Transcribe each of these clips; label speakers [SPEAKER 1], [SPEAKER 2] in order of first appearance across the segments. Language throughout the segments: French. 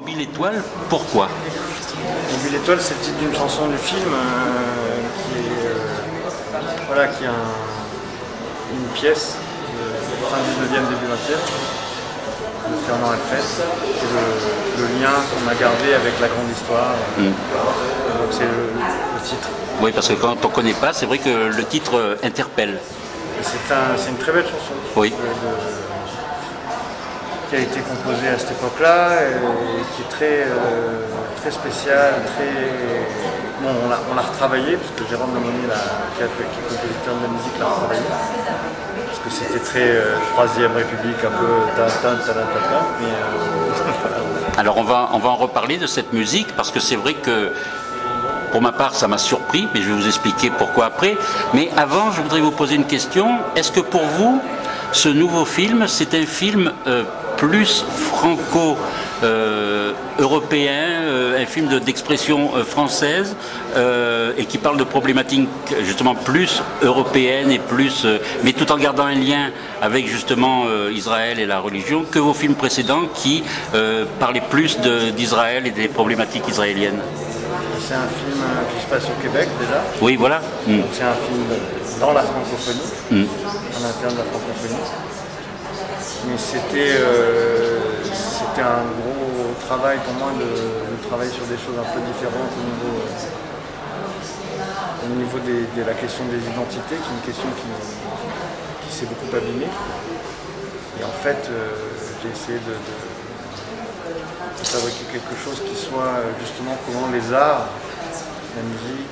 [SPEAKER 1] Mobile Étoile, pourquoi?
[SPEAKER 2] Mobile Étoile, c'est le titre d'une chanson du film qui est une pièce de fin 19e, début 20e de Fernand Helfet, qui est le lien qu'on a gardé avec la grande histoire. Donc c'est le titre.
[SPEAKER 1] Oui, parce que quand on ne connaît pas, c'est vrai que le titre interpelle.
[SPEAKER 2] C'est une très belle chanson.
[SPEAKER 1] Oui.
[SPEAKER 2] Qui a été composée à cette époque-là et qui est très spéciale, Bon, on l'a retravaillé, parce que Jérôme Lemonnier, qui est compositeur de la musique, l'a retravaillé. Parce que c'était très Troisième République, un peu
[SPEAKER 1] Alors on va en reparler de cette musique, parce que c'est vrai que pour ma part ça m'a surpris, mais je vais vous expliquer pourquoi après. Mais avant, je voudrais vous poser une question. Est-ce que pour vous, ce nouveau film, c'est un film plus franco-européen, un film d'expression française et qui parle de problématiques justement plus européennes et plus, mais tout en gardant un lien avec justement Israël et la religion, que vos films précédents qui parlaient plus d'Israël et des problématiques israéliennes?
[SPEAKER 2] C'est un film qui se passe au Québec déjà.
[SPEAKER 1] Oui, voilà.
[SPEAKER 2] C'est un film dans la francophonie, en interne de la francophonie. Mais c'était un gros travail pour moi de travailler sur des choses un peu différentes au niveau de la question des identités, qui est une question qui s'est beaucoup abîmée. Et en fait, j'ai essayé de fabriquer quelque chose qui soit justement comment les arts, la musique,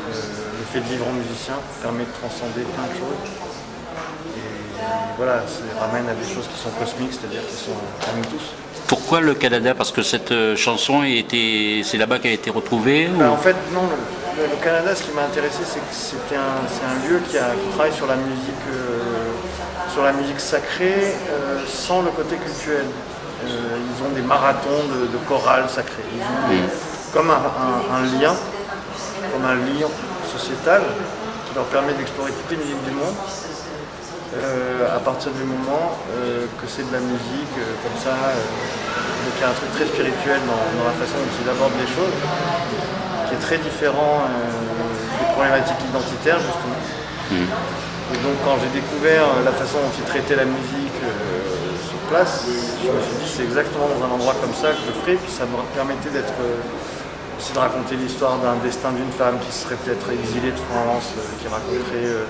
[SPEAKER 2] le fait de vivre en musicien permet de transcender plein de choses. Et voilà, ça ramène à des choses qui sont cosmiques, c'est-à-dire qui sont à nous tous.
[SPEAKER 1] Pourquoi le Canada? Parce que cette chanson c'est là-bas qu'elle a été retrouvée
[SPEAKER 2] En fait, non. Le Canada, ce qui m'a intéressé, c'est que c'est un lieu qui travaille sur la musique sacrée sans le côté cultuel. Ils ont des marathons de chorales sacrées. Ils ont comme un lien sociétal qui leur permet d'explorer toutes les musiques du monde. À partir du moment que c'est de la musique comme ça, donc il y a un truc très spirituel dans la façon dont ils abordent les choses, qui est très différent des problématiques identitaires justement. Et donc quand j'ai découvert la façon dont ils traitaient la musique sur place, je me suis dit c'est exactement dans un endroit comme ça que je ferais, puis ça me permettait aussi de raconter l'histoire d'un destin d'une femme qui serait peut-être exilée de France, qui raconterait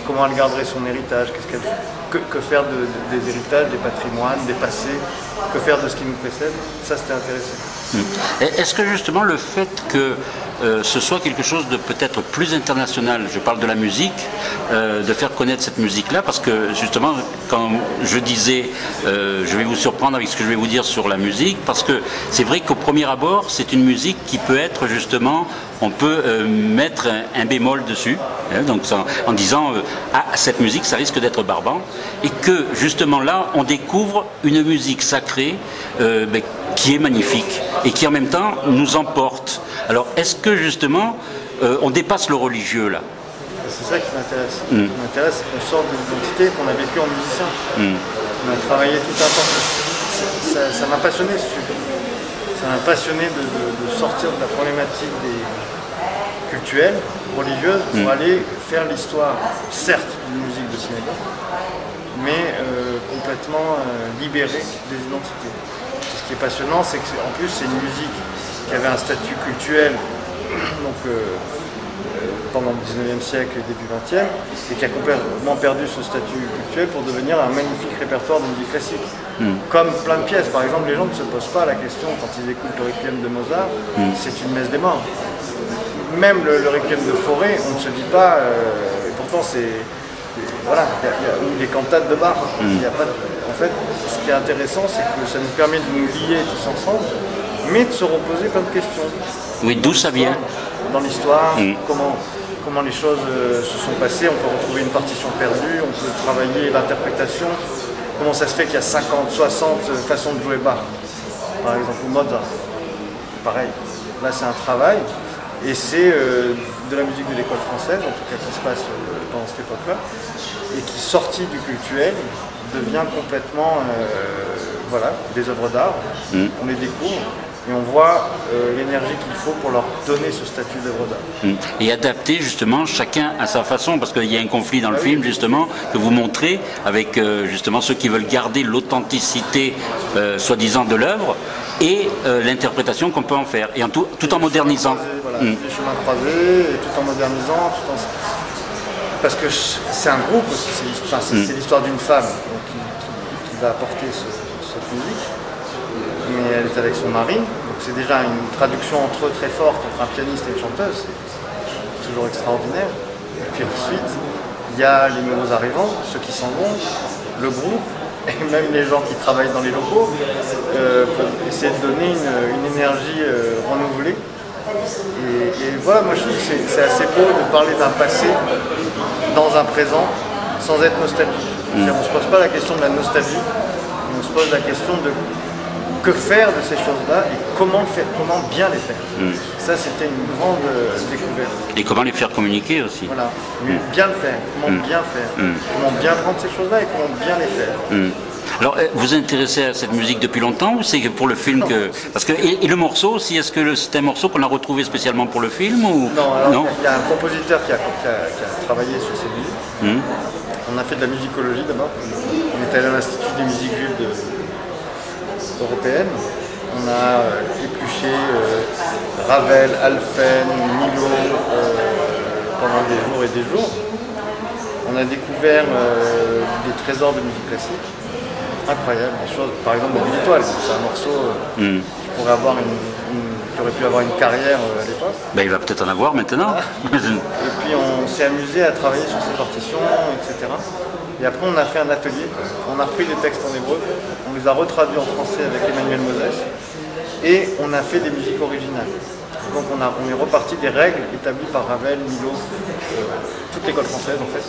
[SPEAKER 2] comment elle garderait son héritage, que faire des héritages, des patrimoines, des passés, que faire de ce qui nous précède. Ça, c'était intéressant.
[SPEAKER 1] Est-ce que justement le fait que ce soit quelque chose de peut-être plus international, je parle de la musique, de faire connaître cette musique-là, parce que justement, quand je disais, je vais vous surprendre avec ce que je vais vous dire sur la musique, parce que c'est vrai qu'au premier abord, c'est une musique qui peut être justement, on peut mettre un bémol dessus, donc en disant, ah, cette musique, ça risque d'être barbant, et que justement là, on découvre une musique sacrée qui est magnifique, et qui en même temps nous emporte. Alors, est-ce que justement, on dépasse le religieux là?
[SPEAKER 2] C'est ça qui m'intéresse. Ce qui m'intéresse, c'est qu'on sort de l'identité qu'on a vécue en musicien. On a travaillé tout un temps. Ça m'a passionné ce sujet. Ça m'a passionné de sortir de la problématique culturelle, religieuse, pour aller faire l'histoire, certes, d'une musique de cinéma, mais complètement libérée des identités. Ce qui est passionnant, c'est qu'en plus, c'est une musique qui avait un statut cultuel donc, pendant le 19e siècle et début 20e, et qui a complètement perdu ce statut cultuel pour devenir un magnifique répertoire de musique classique. Comme plein de pièces, par exemple, les gens ne se posent pas la question quand ils écoutent le Requiem de Mozart, c'est une messe des morts. Même le Requiem de Fauré, on ne se dit pas, et pourtant c'est... Voilà, ou les cantates de Bach. En fait, ce qui est intéressant, c'est que ça nous permet de nous lier tous ensemble, mais de se reposer plein de questions.
[SPEAKER 1] Oui, d'où ça vient?
[SPEAKER 2] Dans l'histoire, comment les choses se sont passées, on peut retrouver une partition perdue, on peut travailler l'interprétation, comment ça se fait qu'il y a 50, 60 façons de jouer Bach, par exemple, ou Mozart. Pareil, là c'est un travail, et c'est de la musique de l'école française, en tout cas qui se passe dans cette époque-là, et qui, sortie du cultuel, devient complètement voilà, des œuvres d'art, on les découvre et on voit l'énergie qu'il faut pour leur donner ce statut d'œuvre d'art.
[SPEAKER 1] Et adapter justement chacun à sa façon, parce qu'il y a un conflit dans le film justement que vous montrez avec justement ceux qui veulent garder l'authenticité soi-disant de l'œuvre et l'interprétation qu'on peut en faire, et tout en modernisant.
[SPEAKER 2] Voilà, les chemins croisés, et tout en modernisant, parce que c'est un groupe aussi, c'est l'histoire d'une femme qui va apporter cette musique, mais elle est avec son mari, donc c'est déjà une traduction entre eux très forte, entre un pianiste et une chanteuse, c'est toujours extraordinaire. Et puis ensuite, il y a les nouveaux arrivants, ceux qui s'en vont, le groupe, et même les gens qui travaillent dans les locaux, pour essayer de donner une énergie renouvelée. Et voilà, moi je trouve que c'est assez beau de parler d'un passé dans un présent sans être nostalgique. On ne se pose pas la question de la nostalgie, on se pose la question de que faire de ces choses-là et comment le faire, comment bien les faire. Ça c'était une grande découverte.
[SPEAKER 1] Et comment les faire communiquer aussi.
[SPEAKER 2] Voilà, bien le faire, comment bien faire, comment bien prendre ces choses-là et comment bien les faire.
[SPEAKER 1] Alors, vous vous intéressez à cette musique depuis longtemps ou c'est pour le film que... Parce que, et le morceau aussi, est-ce que c'est un morceau qu'on a retrouvé spécialement pour le film ou...
[SPEAKER 2] Non, alors il y a un compositeur qui a travaillé sur ces musiques. On a fait de la musicologie d'abord. On est allé à l'Institut des musiques juives européennes. On a épluché Ravel, Alphen, Milo pendant des jours et des jours. On a découvert des trésors de musique classique. Incroyable, des choses, par exemple Mobile Étoile, c'est un morceau qui pourrait avoir qui aurait pu avoir une carrière à l'époque.
[SPEAKER 1] Ben, il va peut-être en avoir maintenant.
[SPEAKER 2] Et puis on s'est amusé à travailler sur ces partitions, etc. Et après on a fait un atelier, on a repris les textes en hébreu, on les a retraduits en français avec Emmanuel Moses, et on a fait des musiques originales. Donc on est reparti des règles établies par Ravel, Milo, toute l'école française en fait.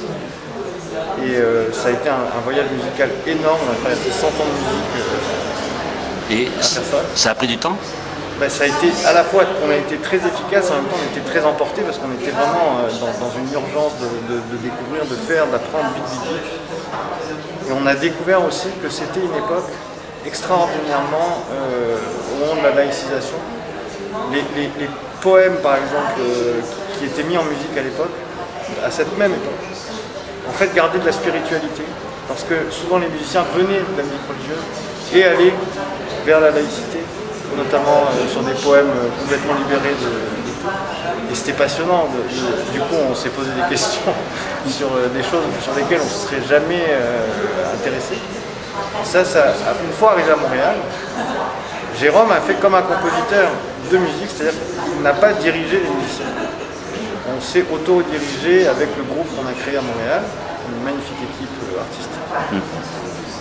[SPEAKER 2] Et ça a été un voyage musical énorme, on a traversé 100 ans de musique.
[SPEAKER 1] Et ça a pris du temps?
[SPEAKER 2] Ben, ça a été à la fois, on a été très efficace, en même temps on était très emporté parce qu'on était vraiment dans une urgence de découvrir, de faire, d'apprendre vite. Et on a découvert aussi que c'était une époque extraordinairement au moment de la laïcisation. Les poèmes par exemple qui étaient mis en musique à l'époque, à cette même époque, en fait garder de la spiritualité, parce que souvent les musiciens venaient de la musique religieuse et allaient vers la laïcité, notamment sur des poèmes complètement libérés de tout. Et c'était passionnant, du coup on s'est posé des questions sur des choses sur lesquelles on ne se serait jamais intéressé. Ça, une fois arrivé à Montréal, Jérôme a fait comme un compositeur de musique, c'est-à-dire qu'il n'a pas dirigé les musiciens. On s'est auto-dirigé avec le groupe qu'on a créé à Montréal, une magnifique équipe artistique.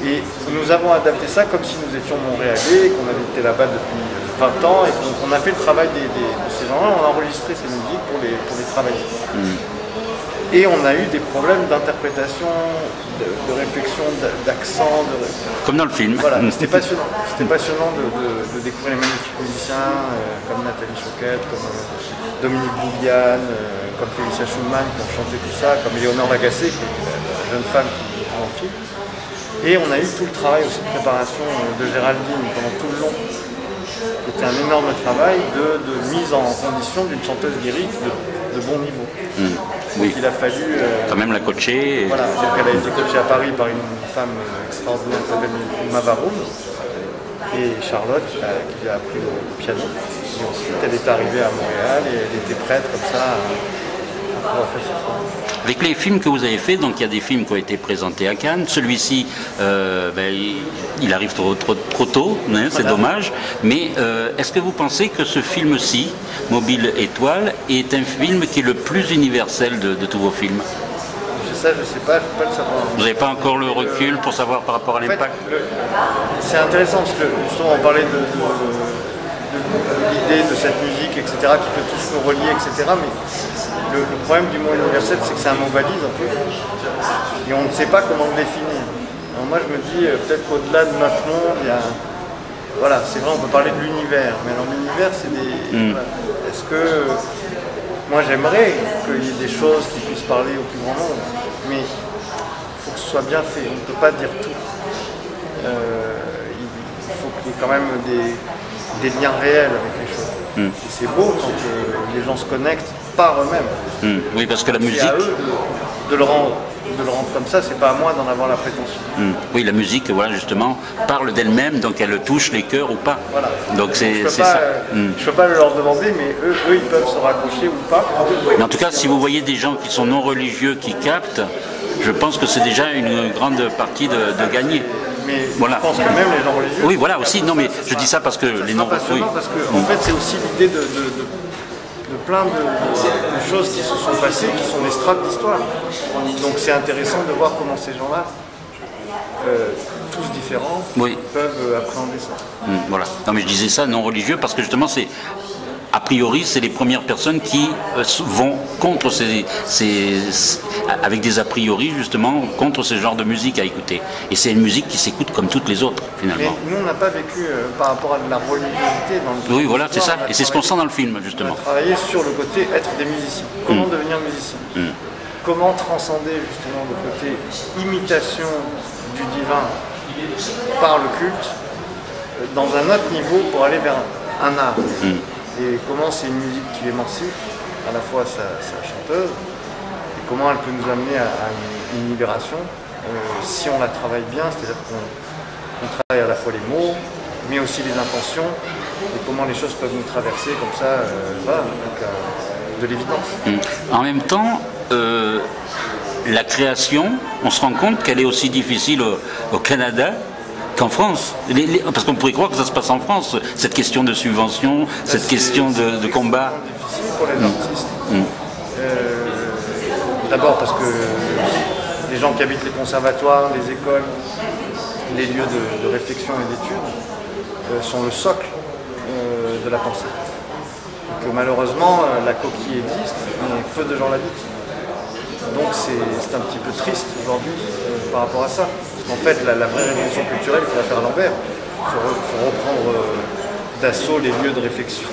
[SPEAKER 2] Et nous avons adapté ça comme si nous étions montréalais, qu'on avait été là-bas depuis 20 ans, et qu'on a fait le travail de ces gens-là, on a enregistré ces musiques pour les travailler. Et on a eu des problèmes d'interprétation, de réflexion, d'accent.
[SPEAKER 1] Comme dans le film.
[SPEAKER 2] Voilà, c'était passionnant. C'était passionnant de découvrir les magnifiques musiciens comme Nathalie Choquette, comme Dominique Bouliane, comme Félicia Schumann qui ont chanté tout ça, comme Éléonore Lagacé, qui est la jeune femme qui joue en film. Et on a eu tout le travail aussi de préparation de Géraldine pendant tout le long. C'était un énorme travail de mise en condition d'une chanteuse lyrique de bon niveau.
[SPEAKER 1] Oui.
[SPEAKER 2] Il a fallu...
[SPEAKER 1] quand même la coacher.
[SPEAKER 2] Voilà, elle a été coachée à Paris par une femme extraordinaire qui s'appelle Mavaroum, et Charlotte qui lui a appris le piano. Et ensuite elle est arrivée à Montréal et elle était prête comme ça à pouvoir faire ça.
[SPEAKER 1] Avec les films que vous avez faits, donc il y a des films qui ont été présentés à Cannes. Celui-ci, il arrive trop tôt, hein, c'est dommage. Mais est-ce que vous pensez que ce film-ci, Mobile Étoile, est un film qui est le plus universel de tous vos films?
[SPEAKER 2] Ça, je ne sais pas, je ne peux pas le savoir.
[SPEAKER 1] Vous n'avez pas encore le recul pour savoir par rapport à l'impact?
[SPEAKER 2] C'est intéressant parce que justement on parlait de l'idée de cette musique, etc., qui peut tous nous relier, etc. Mais le problème du mot universel, c'est que c'est un mot valise un peu, et on ne sait pas comment le définir. Alors moi je me dis, peut-être qu'au-delà de notre monde, il y a... Voilà, c'est vrai, on peut parler de l'univers, mais alors l'univers, c'est des... Voilà. Est-ce que... Moi j'aimerais qu'il y ait des choses qui puissent parler au plus grand nombre, mais il faut que ce soit bien fait, on ne peut pas dire tout. quand même des liens réels avec les choses. Et c'est beau quand les gens se connectent par eux-mêmes.
[SPEAKER 1] Oui, parce que la musique...
[SPEAKER 2] C'est à eux de le rendre comme ça, c'est pas à moi d'en avoir la prétention.
[SPEAKER 1] Oui, la musique, voilà, justement, parle d'elle-même, donc elle touche les cœurs ou pas.
[SPEAKER 2] Voilà.
[SPEAKER 1] Donc c'est
[SPEAKER 2] ça. Je peux pas leur demander, mais eux, ils peuvent se raccrocher ou pas.
[SPEAKER 1] Mais en tout cas, si vous voyez des gens qui sont non religieux, qui captent, je pense que c'est déjà une grande partie de gagner.
[SPEAKER 2] Mais
[SPEAKER 1] voilà.
[SPEAKER 2] Je pense que même les gens religieux...
[SPEAKER 1] Oui, voilà, aussi. Non, mais je dis ça parce que les non religieux...
[SPEAKER 2] Parce que, en fait, c'est aussi l'idée de plein de choses qui se sont passées, qui sont des strates d'histoire. Donc c'est intéressant de voir comment ces gens-là, tous différents, peuvent appréhender ça.
[SPEAKER 1] Voilà. Non mais je disais ça, non religieux, parce que justement c'est... A priori, c'est les premières personnes qui vont contre avec des a priori justement, contre ce genre de musique à écouter. Et c'est une musique qui s'écoute comme toutes les autres, finalement.
[SPEAKER 2] Mais nous, on n'a pas vécu par rapport à de la religiosité dans le film.
[SPEAKER 1] Oui, voilà, c'est ça. Et c'est ce qu'on sent dans le film, justement.
[SPEAKER 2] On a travaillé sur le côté être des musiciens. Comment devenir musicien. Comment transcender justement le côté imitation du divin par le culte dans un autre niveau pour aller vers un art. Et comment c'est une musique qui émancipe, à la fois sa chanteuse, et comment elle peut nous amener à une libération, si on la travaille bien, c'est-à-dire qu'on travaille à la fois les mots, mais aussi les intentions, et comment les choses peuvent nous traverser comme ça, avec de l'évidence.
[SPEAKER 1] En même temps, la création, on se rend compte qu'elle est aussi difficile au Canada qu'en France, parce qu'on pourrait croire que ça se passe en France, cette question de subvention, cette question de combat.
[SPEAKER 2] C'est difficile pour les artistes. D'abord parce que les gens qui habitent les conservatoires, les écoles, les lieux de réflexion et d'études sont le socle de la pensée. Que malheureusement, la coquille existe, mais peu de gens l'habitent. Donc c'est un petit peu triste aujourd'hui par rapport à ça. En fait, la vraie révolution culturelle, il faut la faire à l'envers. Il faut reprendre d'assaut les lieux de réflexion,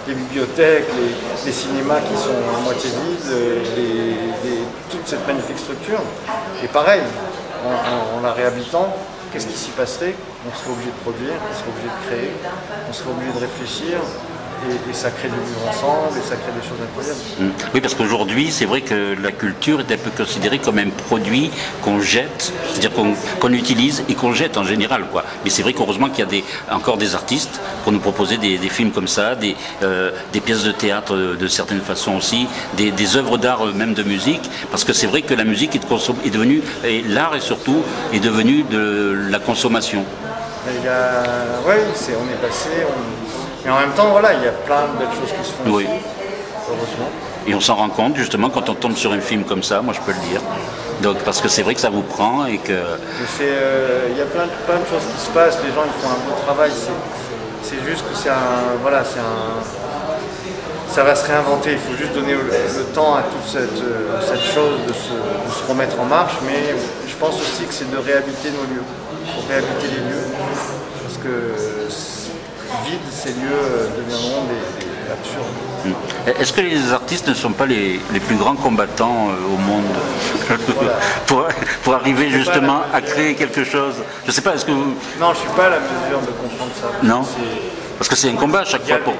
[SPEAKER 2] les bibliothèques, les cinémas qui sont à moitié vides, toute cette magnifique structure. Et pareil, en la réhabilitant, qu'est-ce qui s'y passerait? On serait obligé de produire, on serait obligé de créer, on serait obligé de réfléchir. Et ça crée du vivre ensemble, et ça crée des choses incroyables.
[SPEAKER 1] Oui, parce qu'aujourd'hui, c'est vrai que la culture est un peu considérée comme un produit qu'on jette, c'est-à-dire qu'on utilise et qu'on jette en général, quoi. Mais c'est vrai qu'heureusement qu'il y a encore des artistes pour nous proposer des films comme ça, des pièces de théâtre de certaines façons aussi, des œuvres d'art même de musique, parce que c'est vrai que la musique est devenue, et l'art et surtout, est devenu de la consommation.
[SPEAKER 2] Oui, on est passé... Mais en même temps, voilà, il y a plein de belles choses qui se font aussi, heureusement.
[SPEAKER 1] Et on s'en rend compte justement quand on tombe sur un film comme ça, moi je peux le dire. Donc parce que c'est vrai que ça vous prend et que...
[SPEAKER 2] Il y a plein de choses qui se passent, les gens ils font un beau travail, c'est juste que ça va se réinventer, il faut juste donner le temps à toute cette chose de se remettre en marche, mais je pense aussi que c'est de réhabiter nos lieux, il faut réhabiter les lieux, parce que vide, ces lieux deviendront des absurdes.
[SPEAKER 1] Est-ce que les artistes ne sont pas les plus grands combattants au monde pour arriver justement à créer quelque chose? Je ne sais pas, est-ce que vous...
[SPEAKER 2] Non, je ne suis pas à la mesure de comprendre ça.
[SPEAKER 1] Non, parce que c'est un combat à chaque fois pour...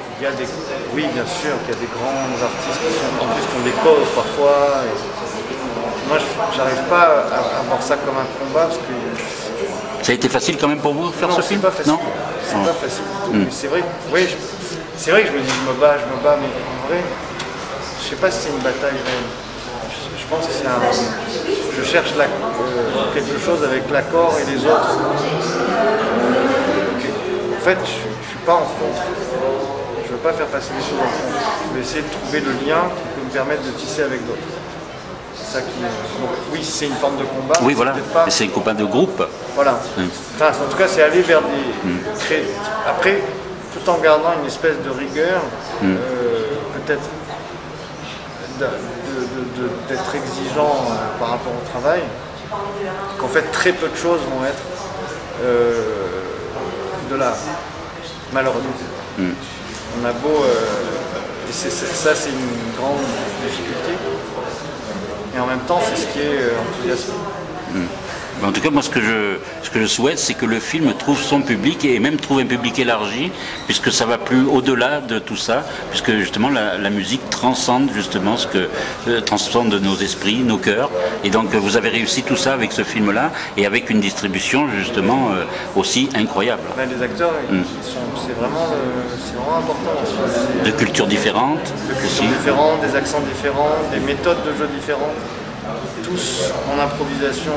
[SPEAKER 2] Oui, bien sûr, qu'il y a des grands artistes qui ont des causes parfois. Moi, je n'arrive pas à voir ça comme un combat, parce que...
[SPEAKER 1] Ça a été facile quand même pour vous de faire ce film?
[SPEAKER 2] Non, c'est pas facile. Non, c'est pas facile du tout. Mais c'est vrai, c'est vrai que je me dis je me bats, mais en vrai, je sais pas si c'est une bataille réelle. Je pense que je cherche quelque chose avec l'accord et les autres. En fait, je suis pas en contre. Je veux pas faire passer les choses en contre. Je vais essayer de trouver le lien qui peut me permettre de tisser avec d'autres. Ça qui... Donc, oui, c'est une forme de combat.
[SPEAKER 1] Oui, voilà, mais c'est un combat de groupe.
[SPEAKER 2] Voilà. Enfin, en tout cas, c'est aller vers des... Après, tout en gardant une espèce de rigueur, peut-être d'être exigeant par rapport au travail, qu'en fait, très peu de choses vont être de l'art, malheureusement. On a beau... et ça, c'est une grande difficulté. Et en même temps, c'est ce qui est enthousiasmant.
[SPEAKER 1] En tout cas, moi, ce que je souhaite, c'est que le film trouve son public et même trouve un public élargi, puisque ça va plus au-delà de tout ça, puisque justement la musique transcende justement transcende nos esprits, nos cœurs. Et donc, vous avez réussi tout ça avec ce film-là et avec une distribution justement aussi incroyable.
[SPEAKER 2] Les acteurs, c'est vraiment important.
[SPEAKER 1] De cultures différentes.
[SPEAKER 2] Des accents différents, des méthodes de jeu différentes. Tous en improvisation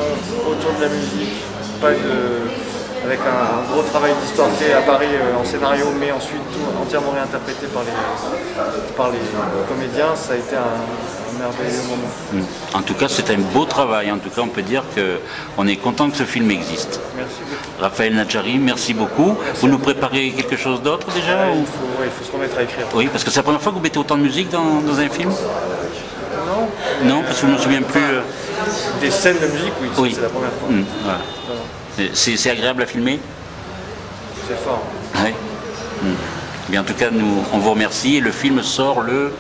[SPEAKER 2] autour de la musique, avec un gros travail d'histoire fait à Paris en scénario, mais ensuite tout entièrement réinterprété par les comédiens. Ça a été un merveilleux moment.
[SPEAKER 1] En tout cas, c'est un beau travail. En tout cas, on peut dire qu'on est content que ce film existe.
[SPEAKER 2] Merci beaucoup.
[SPEAKER 1] Raphaël Nadjari, merci beaucoup. Vous nous préparez quelque chose d'autre déjà
[SPEAKER 2] il faut se remettre à écrire.
[SPEAKER 1] Oui, parce que c'est la première fois que vous mettez autant de musique dans un film? Non, parce que je ne me souviens plus.
[SPEAKER 2] Des scènes de musique, oui. C'est la première fois.
[SPEAKER 1] Voilà. C'est agréable à filmer?
[SPEAKER 2] C'est fort.
[SPEAKER 1] Oui. Bien, en tout cas, on vous remercie. Et le film sort le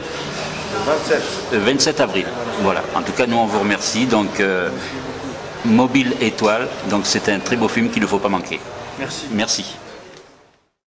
[SPEAKER 1] 27 avril. Voilà. En tout cas, nous, on vous remercie. Donc, Mobile Étoile. Donc, c'est un très beau film qu'il ne faut pas manquer.
[SPEAKER 2] Merci.
[SPEAKER 1] Merci.